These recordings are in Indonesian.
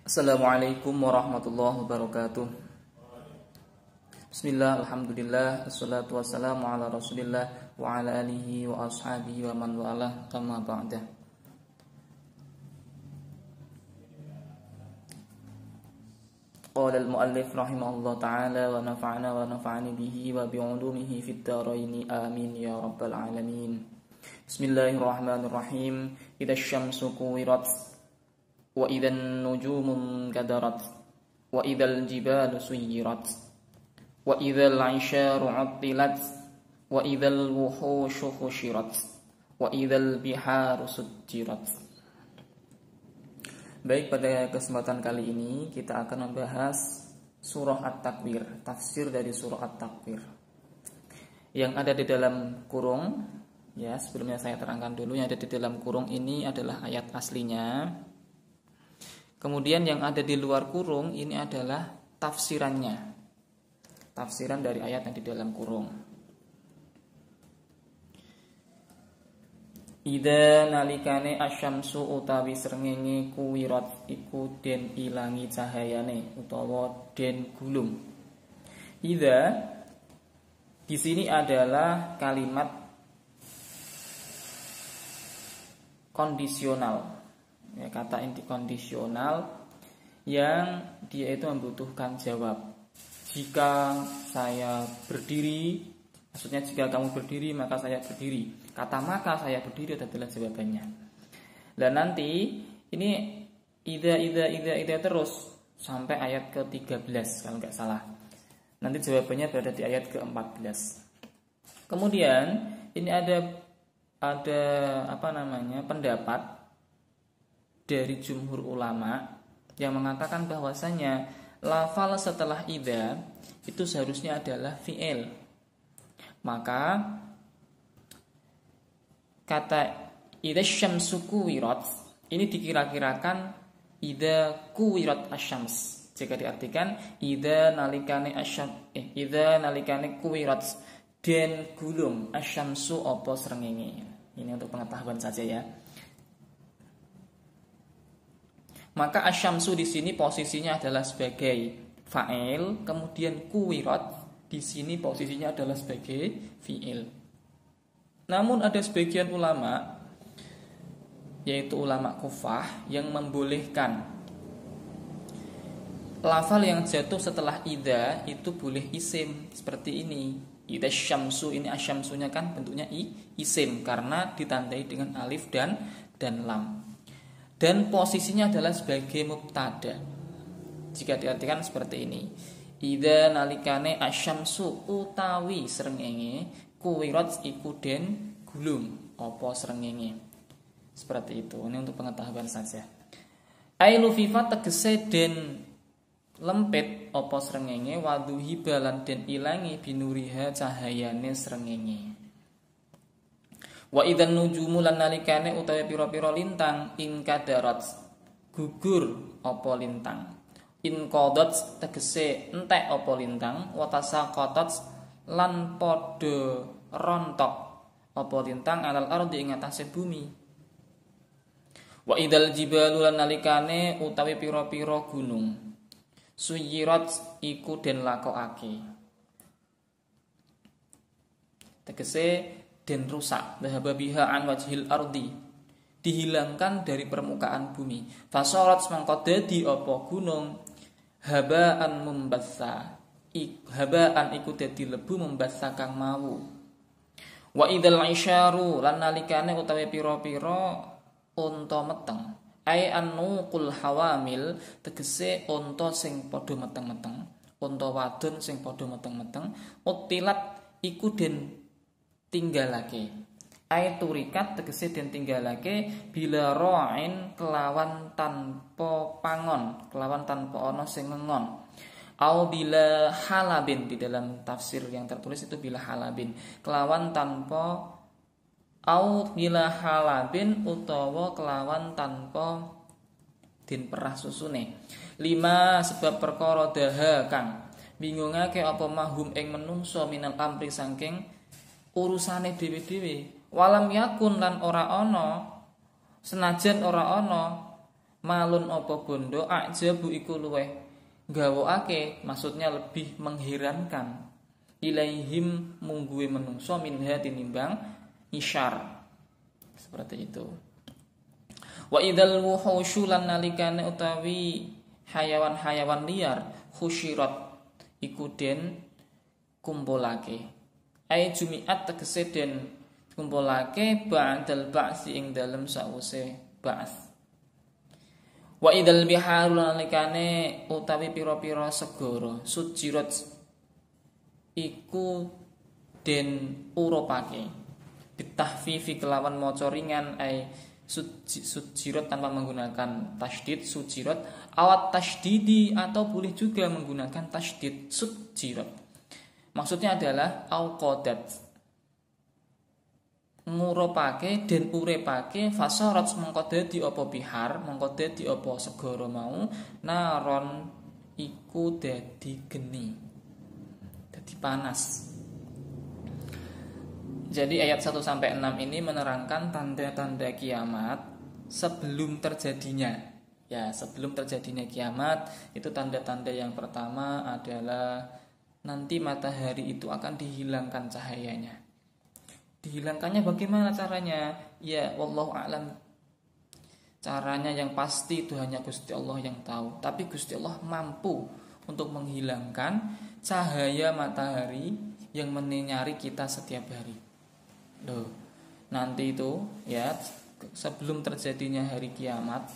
Assalamualaikum warahmatullahi wabarakatuh. Bismillah, alhamdulillah, assalatu wassalamu ala rasulillah wa ala alihi wa ashabihi wa man wa'ala amma ba'da. Qala al-muallif rahimahullah ta'ala wa nafa'ana wa nafa'ani bihi wa bi'ulumihi fid dharaini amin ya rabbal alamin. Bismillahirrahmanirrahim. Idza syamsu kuwirat wa idzan nujumu kadarat wa idzal jibalu suyirat wa idzal 'isyaru 'attilat wa idzal wuhushu khushirat wa idzal biharu sujjirat. Baik, pada kesempatan kali ini kita akan membahas surah At-Takwir, tafsir dari surah At-Takwir yang ada di dalam kurung. Ya, sebelumnya saya terangkan dulu, yang ada di dalam kurung ini adalah ayat aslinya. Kemudian yang ada di luar kurung ini adalah tafsirannya, tafsiran dari ayat yang di dalam kurung. Idza nalikane asyamsu utawi srengenge kuwirat iku den ilangi cahayane utawa den gulung. Idza di sini adalah kalimat kondisional. Ya, kata inti kondisional yang dia itu membutuhkan jawab. Jika saya berdiri, maksudnya jika kamu berdiri maka saya berdiri. Kata maka saya berdiri adalah jawabannya. Dan nanti ini ida terus sampai ayat ke-13 kalau nggak salah. Nanti jawabannya berada di ayat ke-14. Kemudian ini ada pendapat dari jumhur ulama yang mengatakan bahwasanya lafal setelah idza itu seharusnya adalah fi'il. Maka kata idza syamsu kuwirat ini dikira-kirakan idza kuwirat asyams. Jika diartikan idza nalikane kuwirat den gulung asyamsu apa srengenge. Ini untuk pengetahuan saja ya. Maka asyamsu di sini posisinya adalah sebagai fa'il, kemudian kuwirat di sini posisinya adalah sebagai fi'il. Namun ada sebagian ulama, yaitu ulama Kufah, yang membolehkan lafal yang jatuh setelah idza itu boleh isim seperti ini. Idza syamsu, ini asyamsunya kan bentuknya isim karena ditandai dengan alif dan lam. Dan posisinya adalah sebagai mubtada. Jika diartikan seperti ini, idza nalikane asyamsu utawi srengenge kuwirat iku den gulung apa srengenge. Seperti itu. Ini untuk pengetahuan saja. Ailu fifat tegese den lempit apa srengenge waduhi balan den ilangi binuriha cahayane srengenge. Wa idzan nujumu lan nalikane utawi pira-pira lintang in kadarat gugur apa lintang. In qadat tegese entek apa lintang, wa tasaqatat lan padha rontok apa lintang alal ardi ing atase bumi. Wa idzal jibalu lan nalikane utawi pira-pira gunung suyirat iku den lakokake. Tegese den rusak, dhahaba biha an wajhil ardi, dihilangkan dari permukaan bumi. Fasarat mangko dadi apa gunung habaan membatsa, habaan iku dadi lebu membatsa kang mau. Wa idzal 'isyaru lan nalikane utawi pira-pira unta meteng, ai annuqul hawamil tegese unta sing padha meteng-meteng, unta wadon sing padha meteng-meteng, utilat iku den tinggalake. Ai turikat tegese den tinggalake bila ra'in kelawan tanpa pangon, kelawan tanpa ana sing ngengon. Au bila halabin, di dalam tafsir yang tertulis itu bila halabin, kelawan tanpa, au bila halabin utawa kelawan tanpa den perah susune. 5 sebab perkara daha kang bingungake apa mahum ing menungso minal amri saking urusane dhewe-dhewe. Walam yakun lan ora ana, senajan ora ana malun apa bondo ajabu iku luweh gawokake, maksudnya lebih mengherankan, ilaihim mungguwe menungso minha tinimbang isyar. Seperti itu. Wa idzal wuhusyu lan nalikane utawi hayawan-hayawan liar khusyirat iku den kumpulake. Ai jumiat tegese den kumpulake ba'dal ba'si ing dalem sause ba'ats. Wa idzal biharu nalikane utawi pira-pira segara sujirat iku den urupake. Bitahfifi kelawan maca ringan ai sujirat tanpa menggunakan tasydid sujirat awat tasydidi atau boleh juga menggunakan tasydid sujirat. Maksudnya adalah auqadat ngurupake dan uripake fasarat mengko dadi apa bihar mengko dadi apa segara mau naron iku dadi geni dadi panas. Jadi ayat 1 sampai 6 ini menerangkan tanda-tanda kiamat sebelum terjadinya. Ya, sebelum terjadinya kiamat itu tanda-tanda yang pertama adalah nanti matahari itu akan dihilangkan cahayanya. Dihilangkannya bagaimana caranya? Ya, wallahu a'lam. Caranya yang pasti itu hanya Gusti Allah yang tahu. Tapi Gusti Allah mampu untuk menghilangkan cahaya matahari yang menyinari kita setiap hari. Loh, nanti itu ya sebelum terjadinya hari kiamat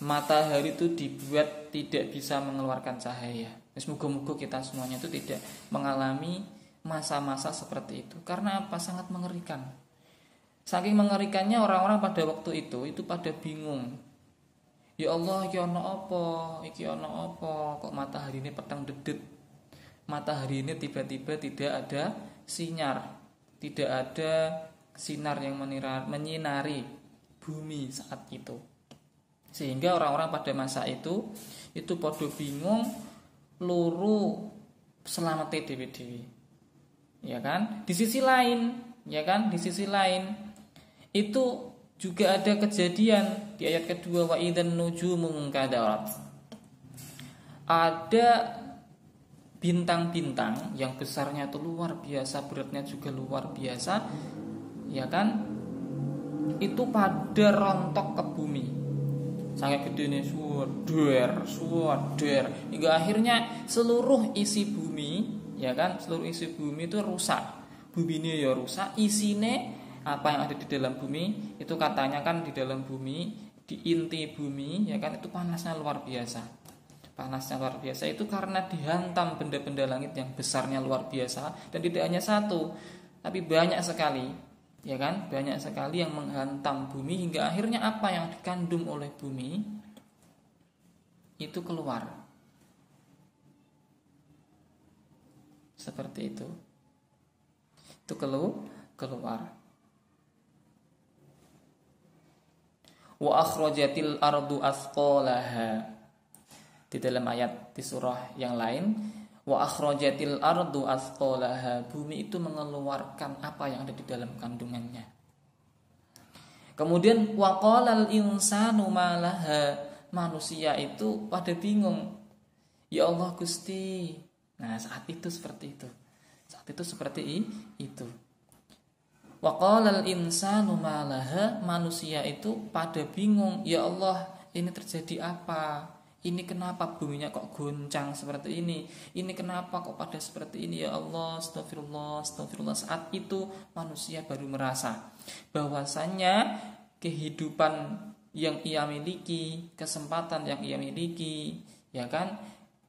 matahari itu dibuat tidak bisa mengeluarkan cahaya. Semoga-moga kita semuanya itu tidak mengalami masa-masa seperti itu. Karena apa? Sangat mengerikan. Saking mengerikannya orang-orang pada waktu itu pada bingung. Ya Allah, iki ono apa? Iki ono apa? Kok matahari ini petang dedet? Matahari ini tiba-tiba tidak ada sinar. Tidak ada sinar yang menyinari bumi saat itu. Sehingga orang-orang pada masa itu podo bingung luru selamate dewe-dewe. Ya kan? Di sisi lain, itu juga ada kejadian di ayat kedua wa idzan nujumu munkadarat. Ada bintang-bintang yang besarnya itu luar biasa, beratnya juga luar biasa, ya kan? Itu pada rontok ke bumi. Sangat gede nih, suweder, hingga akhirnya seluruh isi bumi, ya kan? Seluruh isi bumi itu rusak. Bumi ini ya rusak, isine apa yang ada di dalam bumi itu katanya kan di dalam bumi, di inti bumi, ya kan? Itu panasnya luar biasa. Panasnya luar biasa itu karena dihantam benda-benda langit yang besarnya luar biasa, dan tidak hanya satu tapi banyak sekali, ya kan? Banyak sekali yang menghantam bumi hingga akhirnya apa yang dikandung oleh bumi itu keluar. Seperti itu. Itu keluar. Wa akhrajatil ardu asqalaha. Di dalam ayat di surah yang lain, wa akhrajatil ardu asqalaha, bumi itu mengeluarkan apa yang ada di dalam kandungannya. Kemudian wa qalal insanu malaha, manusia itu pada bingung. Ya Allah Gusti. Nah, saat itu seperti itu. Wa qalal insanu malaha, manusia itu pada bingung. Ya Allah, ini terjadi apa? Ini kenapa buminya kok goncang seperti ini? Ini kenapa kok pada seperti ini? Ya Allah, astagfirullah. Saat itu manusia baru merasa bahwasannya kehidupan yang ia miliki, kesempatan yang ia miliki, ya kan?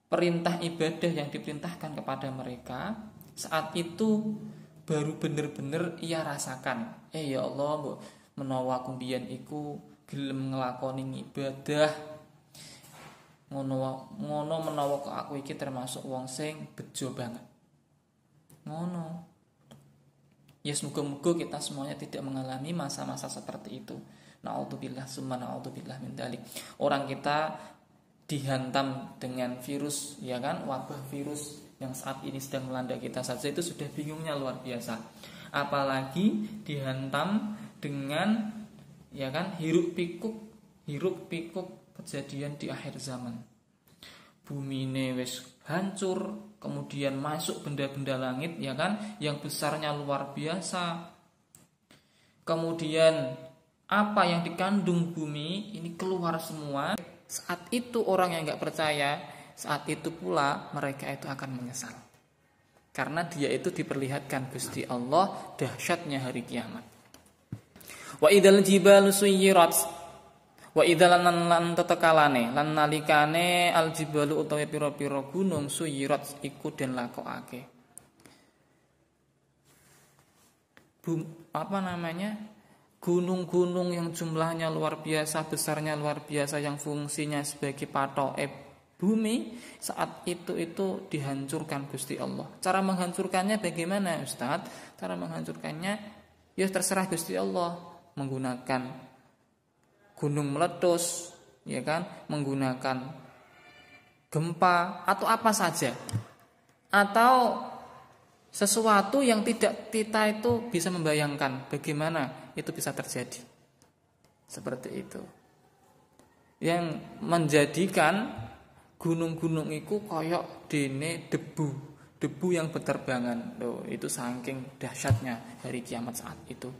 Perintah ibadah yang diperintahkan kepada mereka, saat itu baru benar-benar ia rasakan. Ya Allah, mbok menawa kumbiyan iku gelem nglakoni ibadah, ngono menawa kok aku iki termasuk wong sing bejo banget. Ngono. Ya semoga-moga kita semuanya tidak mengalami masa-masa seperti itu. Na'udzubillah summa na'udzubillah min dzalik. Orang kita dihantam dengan virus, ya kan? Wabah virus yang saat ini sedang melanda kita saja itu sudah bingungnya luar biasa. Apalagi dihantam dengan, ya kan, hiruk pikuk kejadian di akhir zaman. Bumi ini wis hancur, kemudian masuk benda-benda langit ya kan, yang besarnya luar biasa. Kemudian apa yang dikandung bumi ini keluar semua. Saat itu orang yang nggak percaya, saat itu pula mereka itu akan menyesal. Karena dia itu diperlihatkan Gusti Allah dahsyatnya hari kiamat. Wa idzal jibalu suyirat, wa idzal lan tetekalane lan nalikane al jibalu utawi pira-pira gunung suyirat iku den lakokake. Gunung-gunung yang jumlahnya luar biasa, besarnya luar biasa, yang fungsinya sebagai patoke bumi, saat itu dihancurkan Gusti Allah. Cara menghancurkannya bagaimana, Ustadz? Cara menghancurkannya ya terserah Gusti Allah, menggunakan gunung meletus, ya kan? Menggunakan gempa atau apa saja. Atau sesuatu yang tidak kita itu bisa membayangkan bagaimana itu bisa terjadi. Seperti itu. Yang menjadikan gunung-gunung itu koyok dene debu yang berterbangan. Loh, itu saking dahsyatnya hari kiamat saat itu.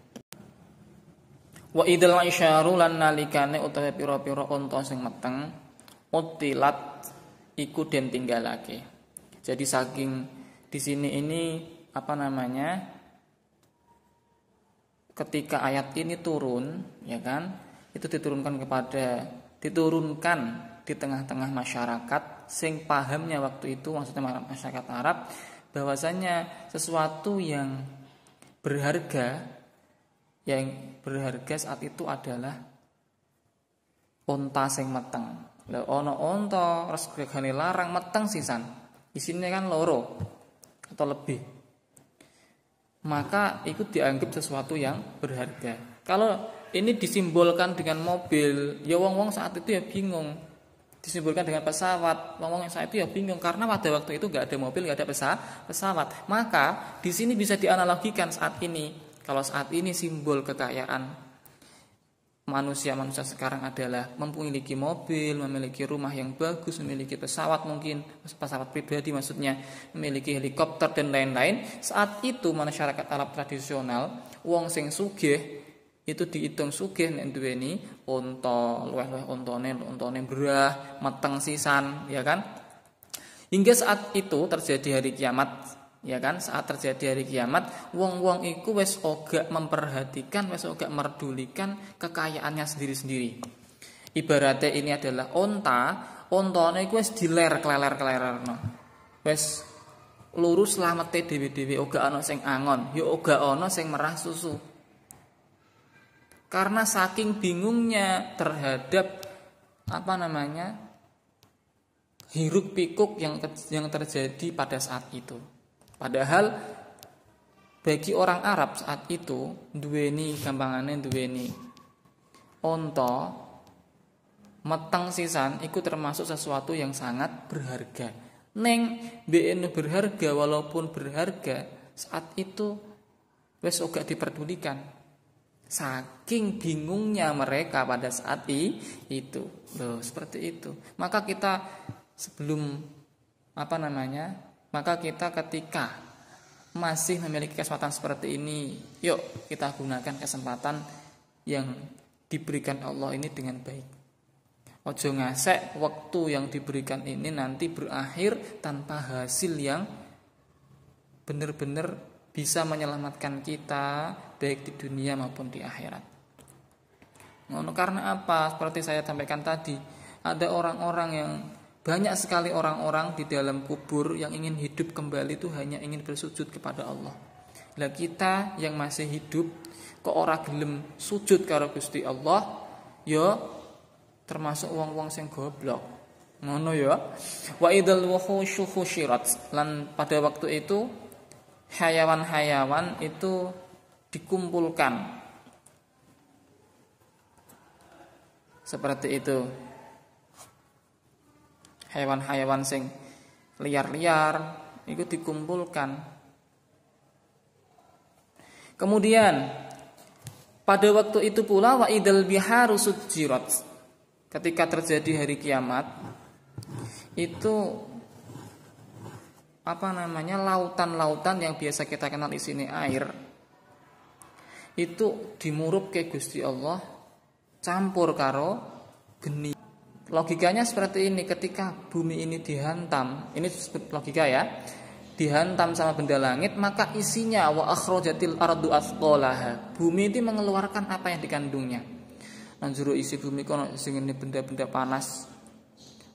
Wa idzal isyaru lan nalikane utawa pira-pira unta sing meteng utilat iku den tinggalake. Jadi saking di sini ini ketika ayat ini turun, ya kan? Itu diturunkan di tengah-tengah masyarakat sing pahamnya waktu itu, maksudnya masyarakat Arab, bahwasanya sesuatu yang berharga saat itu adalah unta sing meteng. Lah ana unta terus regane larang meteng sisan. Isine kan loro atau lebih. Maka itu dianggap sesuatu yang berharga. Kalau ini disimbolkan dengan mobil, ya wong-wong saat itu ya bingung. Disimbolkan dengan pesawat, wong-wong saat itu ya bingung karena pada waktu itu nggak ada mobil, nggak ada pesawat. Maka di sini bisa dianalogikan saat ini. Kalau saat ini simbol kekayaan manusia sekarang adalah memiliki mobil, memiliki rumah yang bagus, memiliki pesawat, mungkin pesawat pribadi maksudnya, memiliki helikopter dan lain-lain. Saat itu masyarakat Arab tradisional, wong sing sugih itu dihitung sugih nek duweni unta, luweh-luweh untane berah, meteng sisan, ya kan? Hingga saat itu terjadi hari kiamat, ya kan? Saat terjadi hari kiamat, wong-wong iku wis ora memperhatikan, wis ora merdulikan kekayaannya sendiri-sendiri. Ibaratnya ini adalah ontane iku wis diler kleler-klelerno. Wis lurus slamete dhewe-dhewe, ora ana sing angon, ya ora ana sing merah susu. Karena saking bingungnya terhadap hiruk pikuk yang terjadi pada saat itu. Padahal bagi orang Arab saat itu duweni unta meteng sisan iku termasuk sesuatu yang sangat berharga. Neng BN berharga, walaupun berharga saat itu wis ora diperdulikan. Saking bingungnya mereka pada saat itu. Loh, seperti itu. Maka kita ketika masih memiliki kesempatan seperti ini, yuk kita gunakan kesempatan yang diberikan Allah ini dengan baik. Ojo ngasek waktu yang diberikan ini nanti berakhir tanpa hasil yang benar-benar bisa menyelamatkan kita baik di dunia maupun di akhirat. Karena apa? Seperti saya sampaikan tadi, ada banyak sekali orang-orang di dalam kubur yang ingin hidup kembali itu hanya ingin bersujud kepada Allah. Lah kita yang masih hidup kok ora gelem sujud karo Gusti Allah, ya termasuk wong-wong sing goblok. Ngono ya. Wa idzal wuhusyu husyirat, lan pada waktu itu hayawan-hayawan itu dikumpulkan. Seperti itu. Hewan-hewan sing liar-liar itu dikumpulkan. Kemudian pada waktu itu pula wa idal biharu sujirat. ketika terjadi hari kiamat itu lautan-lautan yang biasa kita kenal di sini air itu dimurup ke Gusti Allah campur karo geni. Logikanya seperti ini, ketika bumi ini dihantam, ini logika ya, dihantam sama benda langit, maka isinya wa akhrajatil ardu athqalaha. Bumi itu mengeluarkan apa yang dikandungnya. Nang jero isi bumi kono sing ngene benda-benda panas.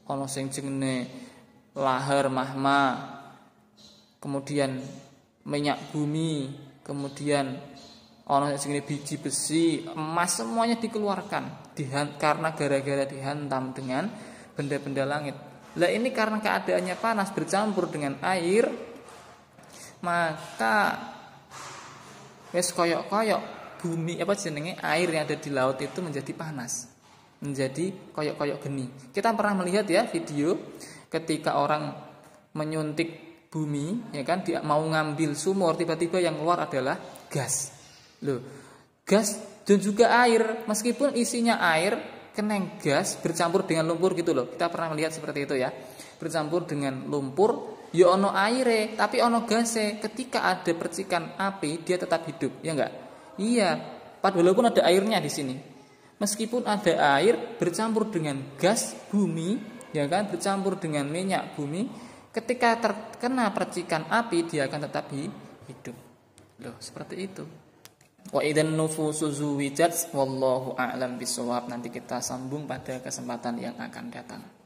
Ono sing jenenge lahar mahma. Kemudian minyak bumi, kemudian ono sing ngene biji besi, emas, semuanya dikeluarkan karena gara-gara dihantam dengan benda-benda langit. Lah ini karena keadaannya panas bercampur dengan air, maka wis koyok-koyok bumi air yang ada di laut itu menjadi panas, menjadi koyok-koyok geni. Kita pernah melihat ya video ketika orang menyuntik bumi, ya kan, dia mau ngambil sumur, tiba-tiba yang keluar adalah gas. Loh, gas dan juga air, meskipun isinya air, keneng gas bercampur dengan lumpur gitu loh. Kita pernah melihat seperti itu ya, bercampur dengan lumpur. Ya ono aire, tapi ono gase. Ketika ada percikan api, dia tetap hidup, ya enggak? Iya, walaupun ada airnya di sini. Meskipun ada air bercampur dengan gas bumi, ya kan, bercampur dengan minyak bumi, ketika terkena percikan api, dia akan tetap hidup. Loh, seperti itu. Wa idzan nufusu zuwijat wallahu a'lam bishawab. Nanti kita sambung pada kesempatan yang akan datang.